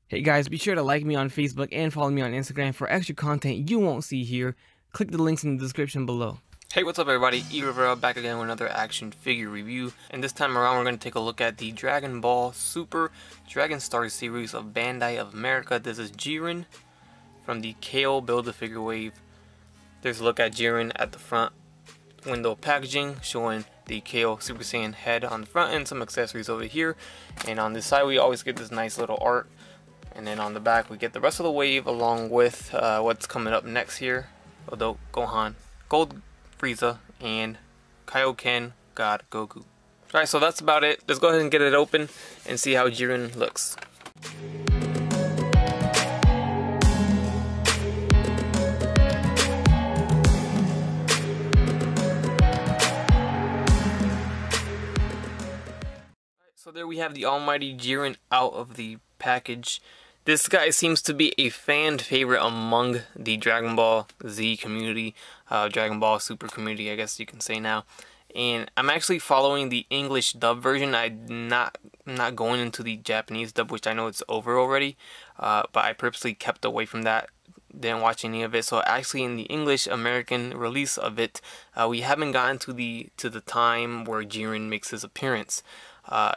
Hey guys, be sure to like me on Facebook and follow me on Instagram for extra content you won't see here. Click the links in the description below. Hey, what's up everybody? E Rivera back again with another action figure review, and this time around we're going to take a look at the Dragon Ball Super Dragon Star series of Bandai of America. This is Jiren from the KO Build-A-Figure wave. There's a look at Jiren at the front window packaging, showing the KO Super Saiyan head on the front and some accessories over here. And on this side we always get this nice little art, and then on the back we get the rest of the wave along with what's coming up next here. Although Gohan, Gold Frieza, and Kaioken God Goku. Alright, so that's about it. Let's go ahead and get it open and see how Jiren looks. So there we have the almighty Jiren out of the package. This guy seems to be a fan favorite among the Dragon Ball Z community, Dragon Ball Super community, I guess you can say now. And I'm actually following the English dub version. I'm not going into the Japanese dub, which I know it's over already. But I purposely kept away from that. Didn't watch any of it. So actually, in the English American release of it, we haven't gotten to the time where Jiren makes his appearance.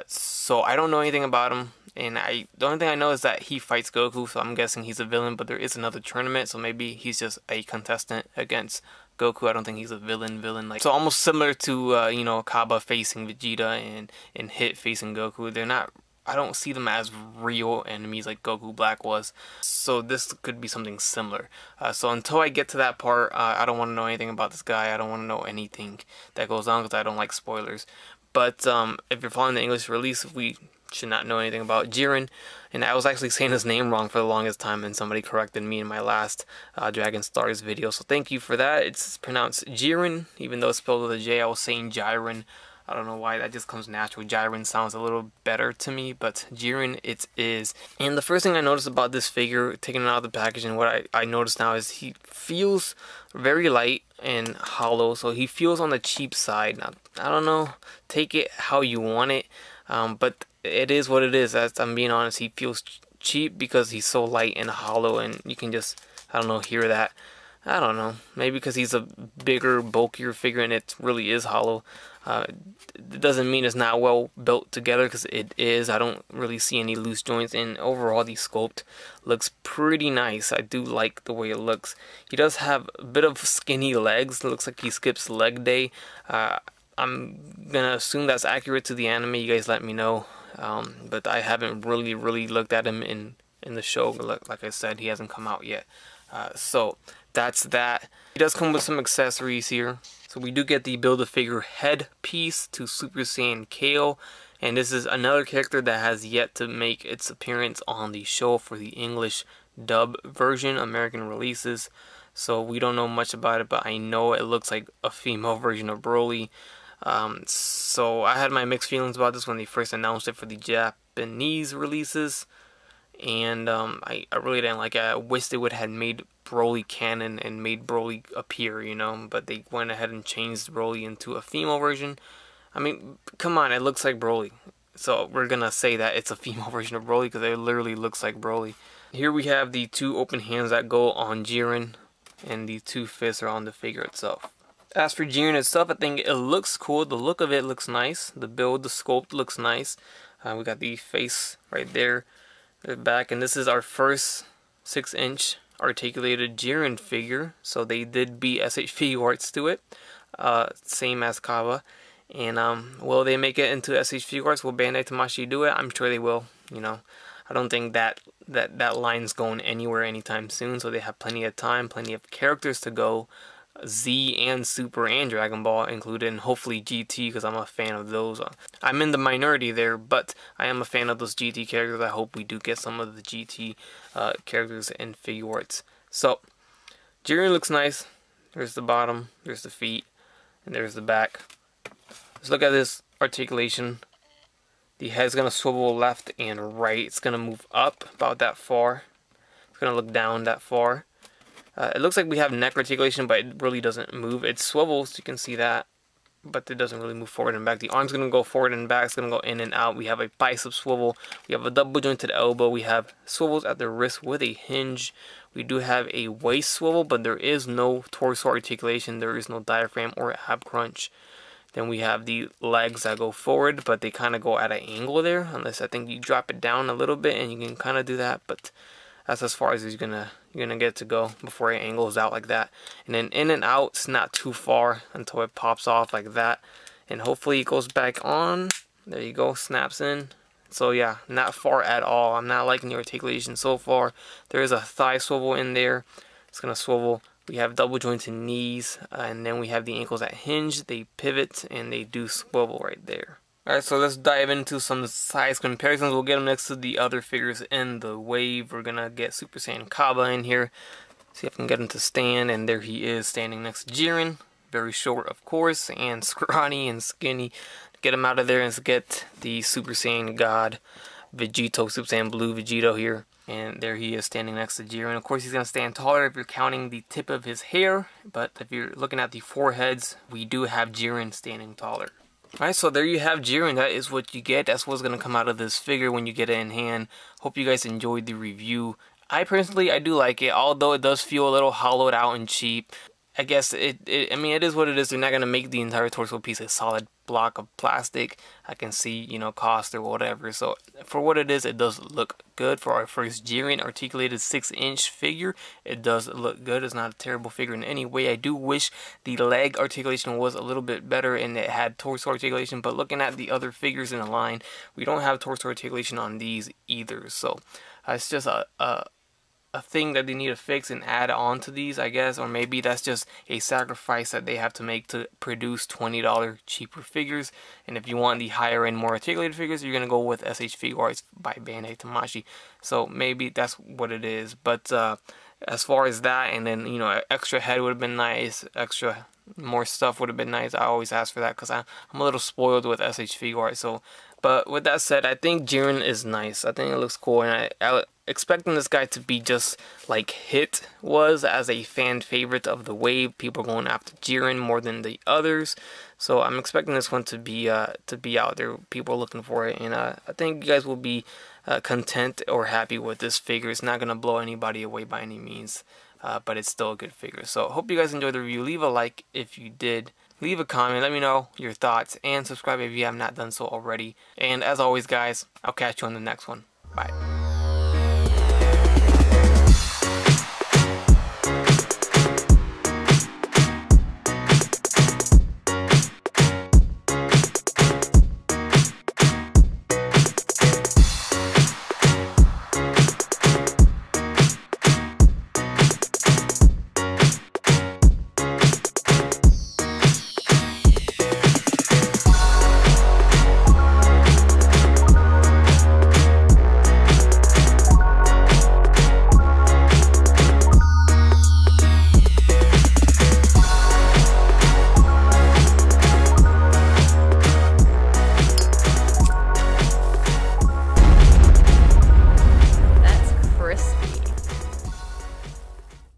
So I don't know anything about him, and the only thing I know is that he fights Goku, so I'm guessing he's a villain, but there is another tournament, so maybe he's just a contestant against Goku. I don't think he's a villain like, so almost similar to you know, Kaba facing Vegeta and Hit facing Goku. They're not, I don't see them as real enemies like Goku Black was, so this could be something similar. So until I get to that part, I don't want to know anything about this guy. I don't want to know anything that goes on because I don't like spoilers. But if you're following the English release, we should not know anything about Jiren. And I was actually saying his name wrong for the longest time, and somebody corrected me in my last Dragon Stars video. So thank you for that. It's pronounced Jiren, even though it's spelled with a J. I was saying Jiren. I don't know why, that just comes natural. Jiren sounds a little better to me, but Jiren it is. And the first thing I noticed about this figure, taking it out of the package, and what I noticed now is he feels very light and hollow, so he feels on the cheap side. Now, I don't know, take it how you want it, but it is what it is. As I'm being honest, he feels cheap because he's so light and hollow, and you can just, I don't know, hear that. I don't know, maybe because he's a bigger, bulkier figure and it really is hollow. It doesn't mean it's not well built together, because it is. I don't really see any loose joints, and overall the sculpt looks pretty nice. I do like the way it looks. He does have a bit of skinny legs. It looks like he skips leg day. I'm gonna assume that's accurate to the anime. You guys let me know. But I haven't really looked at him in the show. Like I said, he hasn't come out yet. So that's that. He does come with some accessories here. So we do get the Build-A-Figure headpiece to Super Saiyan KO, and this is another character that has yet to make its appearance on the show for the English dub version, American releases. So we don't know much about it, but I know it looks like a female version of Broly. So I had my mixed feelings about this when they first announced it for the Japanese releases, and I really didn't like it. I wish they would have made Broly canon and made Broly appear, you know, but they went ahead and changed Broly into a female version. I mean, come on, it looks like Broly, so we're gonna say that it's a female version of Broly because it literally looks like Broly. Here we have the two open hands that go on Jiren, and the two fists are on the figure itself. As for Jiren itself, I think it looks cool. The look of it looks nice. The build, the sculpt looks nice. We got the face right there, the back, and this is our first 6-inch articulated Jiren figure. So they did beat SH Figuarts to it, same as Kaba. And will they make it into SH Figuarts? Will Bandai Tamashii do it? I'm sure they will. You know, I don't think that line's going anywhere anytime soon. So they have plenty of time, plenty of characters to go. Z and Super and Dragon Ball included, and hopefully GT, because I'm a fan of those. I'm in the minority there, but I am a fan of those GT characters. I hope we do get some of the GT characters in Figuarts. So Jiren looks nice. There's the bottom, there's the feet, and there's the back. Let's look at this articulation. The head's gonna swivel left and right. It's gonna move up about that far. It's gonna look down that far. It looks like we have neck articulation, but it really doesn't move. It swivels, you can see that, but it doesn't really move forward and back. The arm's going to go forward and back. It's going to go in and out. We have a bicep swivel. We have a double jointed elbow. We have swivels at the wrist with a hinge. We do have a waist swivel, but there is no torso articulation. There is no diaphragm or ab crunch. Then we have the legs that go forward, but they kind of go at an angle there, unless I think you drop it down a little bit, and you can kind of do that, but that's as far as you're gonna get to go before it angles out like that. And then in and out, it's not too far until it pops off like that, and hopefully it goes back on. There you go, snaps in. So yeah, not far at all. I'm not liking the articulation so far. There is a thigh swivel in there. It's gonna swivel. We have double jointed knees, and then we have the ankles that hinge. They pivot and they do swivel right there. Alright, so let's dive into some size comparisons. We'll get them next to the other figures in the wave. We're gonna get Super Saiyan Kaba in here. See if I can get him to stand, and there he is standing next to Jiren. Very short, of course, and scrawny and skinny. Get him out of there and get the Super Saiyan God Vegito, Super Saiyan Blue Vegito here. And there he is standing next to Jiren. Of course, he's going to stand taller if you're counting the tip of his hair. But if you're looking at the foreheads, we do have Jiren standing taller. Alright, so there you have Jiren. That is what you get. That's what's going to come out of this figure when you get it in hand. Hope you guys enjoyed the review. I do like it, although it does feel a little hollowed out and cheap. I guess I mean, it is what it is. They're not going to make the entire torso piece a solid block of plastic. I can see, you know, cost or whatever. So for what it is, it does look good. For our first Jiren articulated 6-inch figure, it does look good. It's not a terrible figure in any way. I do wish the leg articulation was a little bit better and it had torso articulation, but looking at the other figures in the line, we don't have torso articulation on these either. So it's just a thing that they need to fix and add on to these, I guess, or maybe that's just a sacrifice that they have to make to produce $20 cheaper figures. And if you want the higher end, more articulated figures, you're gonna go with SH Figuarts by Bandai Tamashii. So maybe that's what it is. But as far as that, and then, you know, extra head would have been nice, extra more stuff would have been nice. I always ask for that because I'm a little spoiled with SH Figuarts. So, but with that said, I think Jiren is nice. I think it looks cool, and I expecting this guy to be just like Hit was as a fan favorite of the wave. People are going after Jiren more than the others, so I'm expecting this one to be out there. People are looking for it, and I think you guys will be content or happy with this figure. It's not gonna blow anybody away by any means, but it's still a good figure. So hope you guys enjoyed the review. Leave a like if you did. Leave a comment, let me know your thoughts, and subscribe if you have not done so already. And as always, guys, I'll catch you on the next one. Bye.